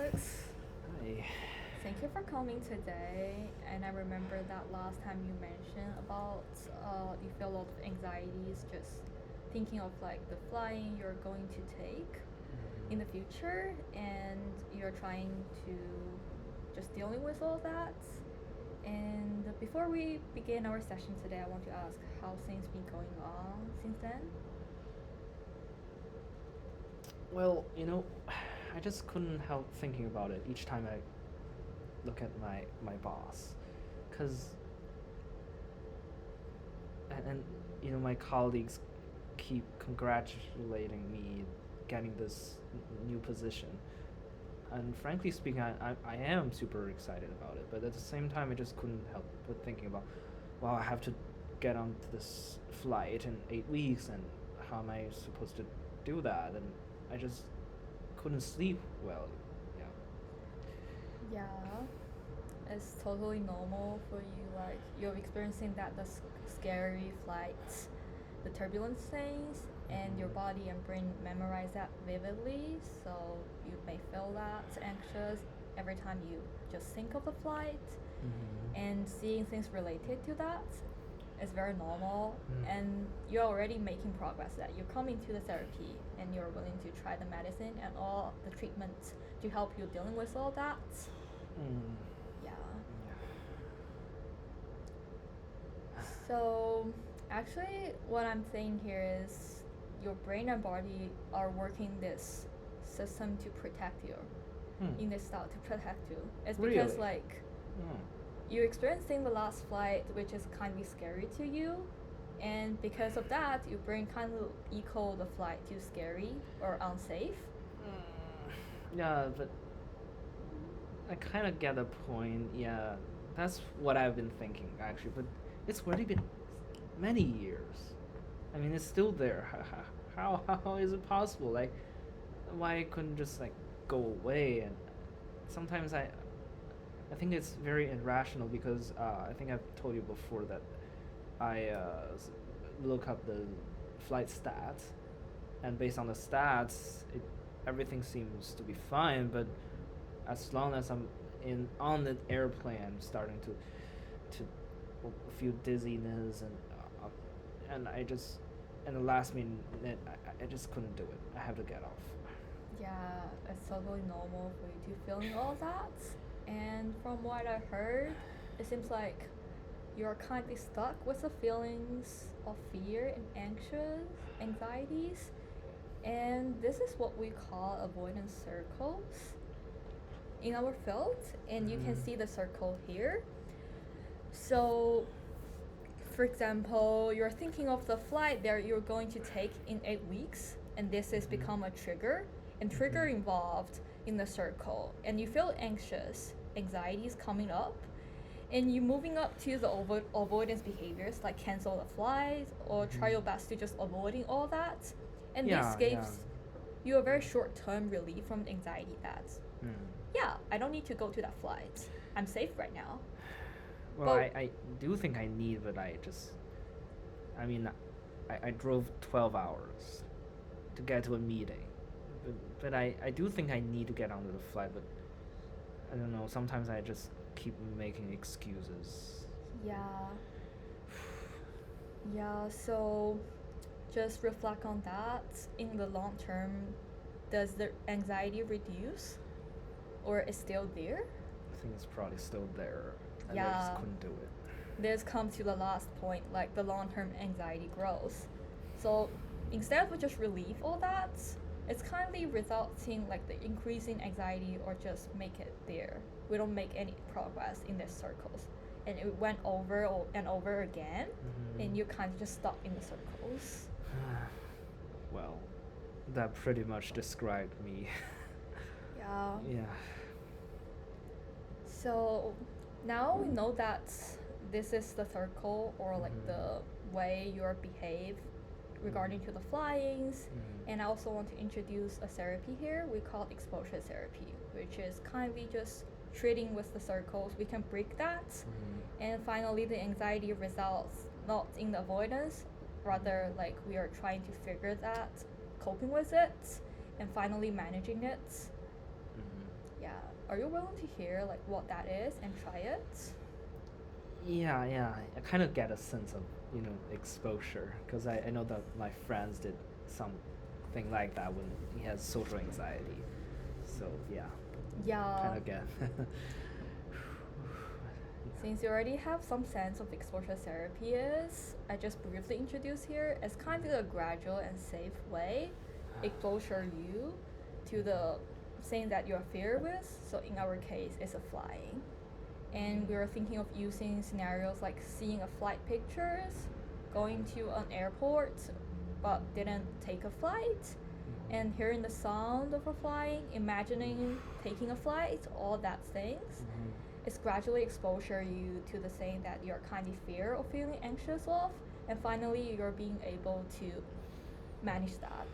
Alex. Hi. Thank you for coming today. And I remember that last time you mentioned about you feel a lot of anxieties just thinking of like the flying you're going to take in the future, and you're trying to just dealing with all that. And before we begin our session today, I want to ask how things been going on since then. Well, I just couldn't help thinking about it each time I look at my boss, cause and my colleagues keep congratulating me getting this new position, and frankly speaking, I am super excited about it. But at the same time, I just couldn't help but thinking about, well, I have to get onto this flight in 8 weeks, and how am I supposed to do that? And I just couldn't sleep well. Yeah. Yeah, it's totally normal for you. Like you're experiencing that the scary flights, the turbulence things, and your body and brain memorize that vividly. So you may feel that anxious every time you just think of the flight, and seeing things related to that is very normal. And you're already making progress. That you're coming to the therapy and you're willing to try the medicine and all the treatments to help you dealing with all that. Mm. Yeah. Yeah. So actually, what I'm saying here is your brain and body are working this system to protect you, in this style to protect you. It's because Really? like Oh. you're experiencing the last flight, which is kind of scary to you, and because of that, your brain kind of equal the flight to scary or unsafe. Yeah, but I kind of get the point. Yeah, that's what I've been thinking actually. But it's already been many years. I mean, it's still there. How is it possible? Like, why couldn't just like go away? And sometimes I think it's very irrational because I think I've told you before that I look up the flight stats, and based on the stats, everything seems to be fine. But as long as I'm in on the airplane, I'm starting to feel dizziness, and I just in the last minute I just couldn't do it. I have to get off. Yeah, it's totally normal for you to feeling all that. And from what I heard, it seems like you're kind of stuck with the feelings of fear and anxieties. And this is what we call avoidance circles in our field. And you can see the circle here. So, for example, you're thinking of the flight that you're going to take in 8 weeks, and this has become a trigger, and trigger involved in the circle, and you feel anxious, anxiety is coming up, and you're moving up to the avoidance behaviors like cancel the flight or try your best to just avoiding all that, and this gives you a very short-term relief from anxiety that yeah, I don't need to go to that flight, I'm safe right now. Well, I do think I need, but I mean, I drove 12 hours to get to a meeting. But I do think I need to get onto the flight, but I don't know, sometimes I just keep making excuses. Yeah. Yeah, so just reflect on that. In the long term, does the anxiety reduce or is still there? I think it's probably still there. And I Yeah. just couldn't do it. This comes to the last point, like the long term anxiety grows. So instead of just relieve all that, it's kindly resulting like the increasing anxiety or just make it there. We don't make any progress in these circles. And it went over and over again, and you kind of just stuck in the circles. Well, that pretty much described me. Yeah. Yeah. So now we know that this is the circle or like the way you behave regarding to the flyings. And I also want to introduce a therapy here we call exposure therapy, which is kindly just treating with the circles. We can break that, and finally the anxiety results not in the avoidance, rather like we are trying to figure that, coping with it, and finally managing it. Yeah. Are you willing to hear like what that is and try it? Yeah, I kind of get a sense of, exposure, because I know that my friends did something like that when he has social anxiety. So yeah, Yeah. kind of get. Since you already have some sense of exposure therapy is, I just briefly introduce here as kind of a gradual and safe way exposure you to the thing that you're fear with. So in our case, it's a flying. And we were thinking of using scenarios like seeing a flight pictures, going to an airport but didn't take a flight, and hearing the sound of a flying, imagining taking a flight, all that things. It's gradually exposure you to the thing that you're kind of fear or feeling anxious of, and finally you're being able to manage that.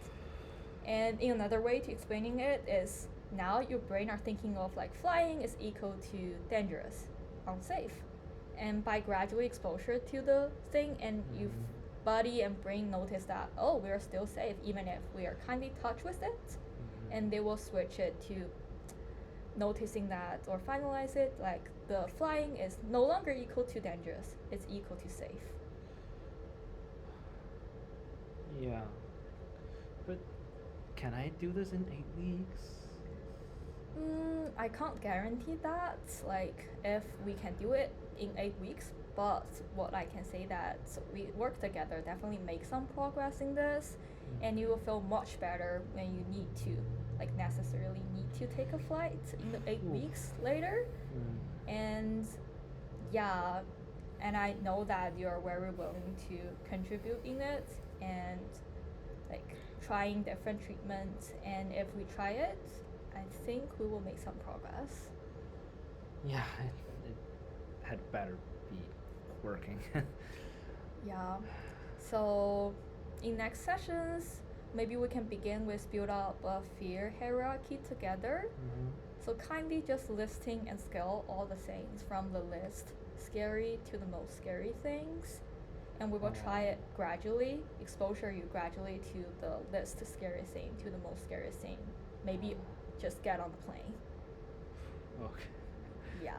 And in another way to explaining it is now your brain are thinking of like flying is equal to dangerous, unsafe. And by gradually exposure to the thing and you body and brain notice that, oh, we are still safe even if we are kind of touch with it, and they will switch it to noticing that or finalize it like the flying is no longer equal to dangerous, it's equal to safe. Yeah. But can I do this in 8 weeks? I can't guarantee that, like if we can do it in 8 weeks, but what I can say that we work together, definitely make some progress in this, and you will feel much better when you need to, like necessarily need to take a flight in the 8 weeks later. And yeah, and I know that you're very willing to contribute in it and like trying different treatments, and if we try it, I think we will make some progress. Yeah, it had better be working. Yeah. So in next sessions, maybe we can begin with build up a fear hierarchy together. So kindly just listing and scale all the things from the list scary to the most scary things. And we will try it gradually, exposure you gradually to the list scary thing to the most scary thing. Maybe just get on the plane. Okay. Yeah.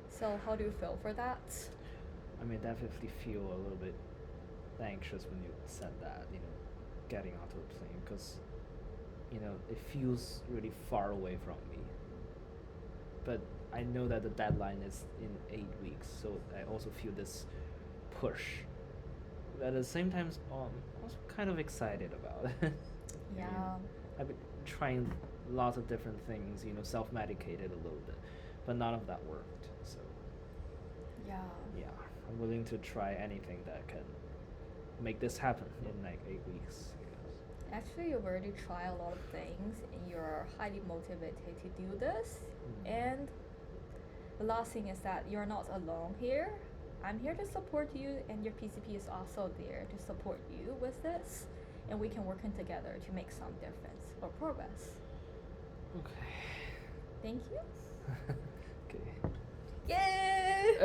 So how do you feel for that? I mean, definitely feel a little bit anxious when you said that, getting onto a plane, because, it feels really far away from me. But I know that the deadline is in 8 weeks, so I also feel this push. But at the same time, I'm also kind of excited about it. Yeah. I've been trying lots of different things, self-medicated a little bit, but none of that worked. So Yeah. yeah, I'm willing to try anything that can make this happen in like 8 weeks. Actually, you've already tried a lot of things and you're highly motivated to do this. And the last thing is that you're not alone here. I'm here to support you, and your PCP is also there to support you with this. And we can work in together to make some difference or progress. Okay. Thank you. Okay. Yay!